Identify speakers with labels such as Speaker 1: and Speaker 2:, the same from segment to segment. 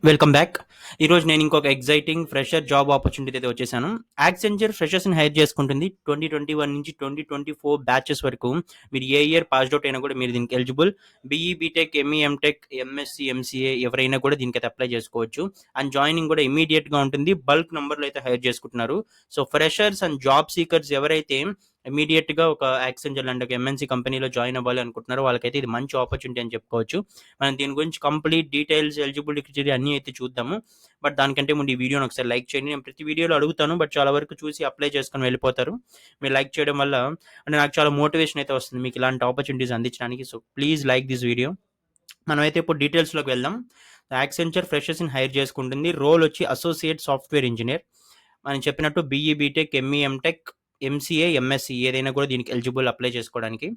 Speaker 1: Welcome back. ఈరోజు నేను ఇంకొక ఎగ్జైటింగ్ ఫ్రెషర్ జాబ్ ఆపర్చునిటీ అయితే వచ్చేసాను. యాక్సెంచర్ ఫ్రెషర్స్ని హైర్ చేసుకుంటుంది. 2021 నుంచి 2024 బ్యాచెస్ వరకు మీరు ఏ ఇయర్ పాస్డ్ అవుట్ అయినా కూడా మీరు దీనికి eligible. BE, BTech, ME, MTech, MSc, MCA ఎవరైనా కూడా దీనికైతే అప్లై చేసుకోవచ్చు. అండ్ జాయినింగ్ కూడా ఇమీడియట్గా ఉంటుంది. బల్క్ నెంబర్లో అయితే హైర్ చేసుకుంటున్నారు. So freshers and job seekers ఎవరైతే ఇమీడియట్గా ఒక యాక్సెంచర్ లాంటి ఒక ఎంఎన్సీ కంపెనీలో జాయిన్ అవ్వాలి అనుకుంటున్నారో వాళ్ళకైతే ఇది మంచి ఆపర్చునిటీ అని చెప్పుకోవచ్చు. మనం దీని గురించి కంప్లీట్ డీటెయిల్స్, ఎలిజిబిలిటీ క్రైటీరియా అన్నీ అయితే చూద్దాము. బట్ దానికంటే ముందు ఈ వీడియోని ఒకసారి లైక్ చేయండి. నేను ప్రతి వీడియోలో అడుగుతాను, బట్ చాలా వరకు చూసి అప్లై చేసుకొని వెళ్ళిపోతారు. మీరు లైక్ చేయడం వల్ల అంటే నాకు చాలా మోటివేషన్ అయితే వస్తుంది మీకు ఇలాంటి ఆపర్చునిటీస్ అందించడానికి. So please like this video. మనమైతే ఇప్పుడు డీటెయిల్స్లోకి వెళ్దాం. యాక్సెంచర్ ఫ్రెషర్స్ని హైర్ చేసుకుంటుంది. రోల్ వచ్చి అసోసియేట్ సాఫ్ట్వేర్ ఇంజనీర్. మనం చెప్పినట్టు BE, BTech, ME, MTech, MCA, MSc ఏదైనా కూడా దీనికి ఎలిజిబుల్ అప్లై చేసుకోవడానికి.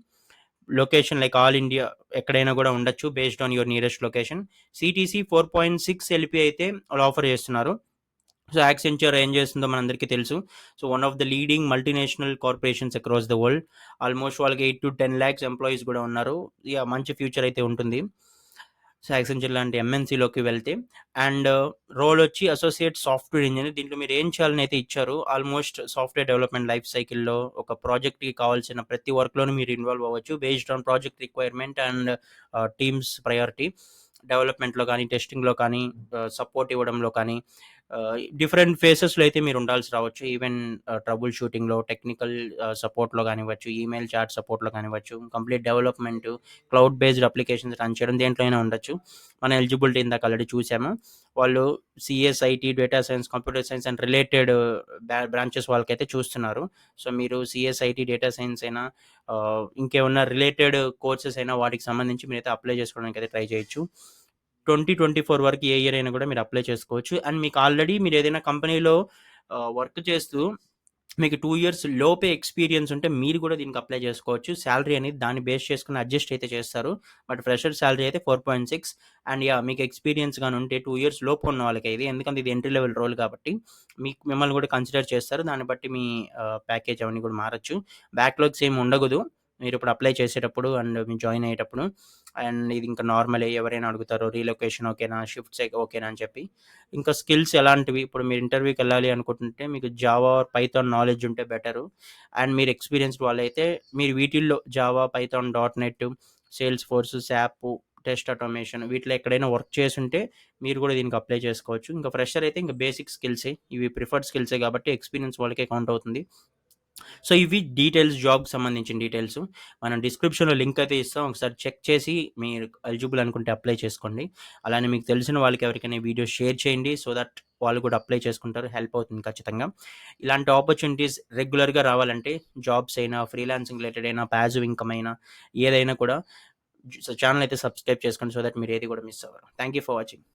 Speaker 1: లొకేషన్ లైక్ ఆల్ ఇండియా ఎక్కడైనా కూడా ఉండొచ్చు based on your nearest location. CTC 4.6 LP అయితే వాళ్ళు ఆఫర్ చేస్తున్నారు. సో యాక్సెంచర్ ఏం చేస్తుందో మనందరికీ తెలుసు. So one of the leading multinational corporations across the world. Almost వాళ్ళకి 8 to 10 lakhs ఎంప్లాయీస్ కూడా ఉన్నారు. ఇక మంచి ఫ్యూచర్ అయితే ఉంటుంది. సో యాక్సెంచర్ లాంటి ఎంఎన్సీలోకి వెళ్తే. అండ్ రోల్ వచ్చి అసోసియేట్ సాఫ్ట్వేర్ ఇంజనీర్. దీంట్లో మీరు ఏం చేయాలని అయితే ఇచ్చారు. ఆల్మోస్ట్ సాఫ్ట్వేర్ డెవలప్మెంట్ లైఫ్ సైకిల్లో ఒక ప్రాజెక్ట్కి కావాల్సిన ప్రతి వర్క్లోనూ మీరు ఇన్వాల్వ్ అవ్వచ్చు based on project requirement and teams priority. డెవలప్మెంట్లో కానీ, టెస్టింగ్లో కానీ, సపోర్ట్ ఇవ్వడంలో కానీ, డిఫరెంట్ ఫేసెస్లో అయితే మీరు ఉండాల్సి రావచ్చు. ఈవెన్ ట్రబుల్ షూటింగ్లో, టెక్నికల్ సపోర్ట్లో కానివ్వచ్చు, ఈమెయిల్ చాట్ సపోర్ట్లో కానివ్వచ్చు, complete development, cloud based applications run చేయడం దేంట్లో అయినా ఉండొచ్చు. మన ఎలిజిబిలిటీ ఇందాక ఆల్రెడీ చూసాము. వాళ్ళు CS, IT, data science, computer science and related branches వాళ్ళకైతే చూస్తున్నారు. సో మీరు సిఎస్, ఐటీ, డేటా సైన్స్ అయినా, ఇంకేమన్నా రిలేటెడ్ కోర్సెస్ అయినా వాటికి సంబంధించి మీరైతే అప్లై చేసుకోవడానికి అయితే ట్రై చేయొచ్చు. 2024 వరకు ఏ ఇయర్ అయినా కూడా మీరు అప్లై చేసుకోవచ్చు. అండ్ మీకు ఆల్రెడీ మీరు ఏదైనా కంపెనీలో వర్క్ చేస్తూ మీకు 2 years లోపే ఎక్స్పీరియన్స్ ఉంటే మీరు కూడా దీనికి అప్లై చేసుకోవచ్చు. శాలరీ అనేది దాన్ని బేస్ చేసుకుని అడ్జస్ట్ అయితే చేస్తారు. బట్ ఫ్రెషర్ శాలరీ అయితే 4.6. అండ్ మీకు ఎక్స్పీరియన్స్ కానీ ఉంటే 2 years లోపు ఉన్న వాళ్ళకి ఇది, ఎందుకంటే ఇది ఎంట్రీ లెవెల్ రోల్ కాబట్టి మిమ్మల్ని కూడా కన్సిడర్ చేస్తారు. దాన్ని బట్టి మీ ప్యాకేజ్ అవన్నీ కూడా మారచ్చు. బ్యాక్లాగ్స్ ఏమి ఉండకూడదు మీరు ఇప్పుడు అప్లై చేసేటప్పుడు అండ్ మీరు జాయిన్ అయ్యేటప్పుడు. అండ్ ఇది ఇంకా నార్మలే, ఎవరైనా అడుగుతారు రీలొకేషన్ ఓకేనా, షిఫ్ట్స్ ఓకేనా అని చెప్పి. ఇంకా స్కిల్స్ ఎలాంటివి, ఇప్పుడు మీరు ఇంటర్వ్యూకి వెళ్ళాలి అనుకుంటుంటే మీకు జావా ఆర్ పైథాన్ నాలెడ్జ్ ఉంటే బెటరు. అండ్ మీరు ఎక్స్పీరియన్స్డ్ వాళ్ళైతే మీరు వీటిల్లో Java, Python, .NET, Salesforce, SAP, test automation వీటిలో ఎక్కడైనా వర్క్ చేసి ఉంటే మీరు కూడా దీనికి అప్లై చేసుకోవచ్చు. ఇంకా ఫ్రెషర్ అయితే ఇంకా బేసిక్ స్కిల్సే, ఇవి ప్రిఫర్డ్ స్కిల్సే కాబట్టి ఎక్స్పీరియన్స్ వాళ్ళకే కౌంట్ అవుతుంది. సో ఇవి డీటెయిల్స్, జాబ్కి సంబంధించిన డీటెయిల్స్. మనం డిస్క్రిప్షన్లో లింక్ అయితే ఇస్తాం, ఒకసారి చెక్ చేసి మీరు ఎలిజిబుల్ అనుకుంటే అప్లై చేసుకోండి. అలానే మీకు తెలిసిన వాళ్ళకి ఎవరికైనా వీడియో షేర్ చేయండి, సో దట్ వాళ్ళు కూడా అప్లై చేసుకుంటారు. హెల్ప్ అవుతుంది ఖచ్చితంగా. ఇలాంటి ఆపర్చునిటీస్ రెగ్యులర్గా రావాలంటే జాబ్స్ అయినా, ఫ్రీలాన్సింగ్ రిలేటెడ్ అయినా, ప్యాసివ్ ఇన్కమ్ అయినా ఏదైనా కూడా ఛానల్ అయితే సబ్స్క్రైబ్ చేసుకోండి, సో దట్ మీరు ఏది కూడా మిస్ అవ్వరు. Thank you for watching.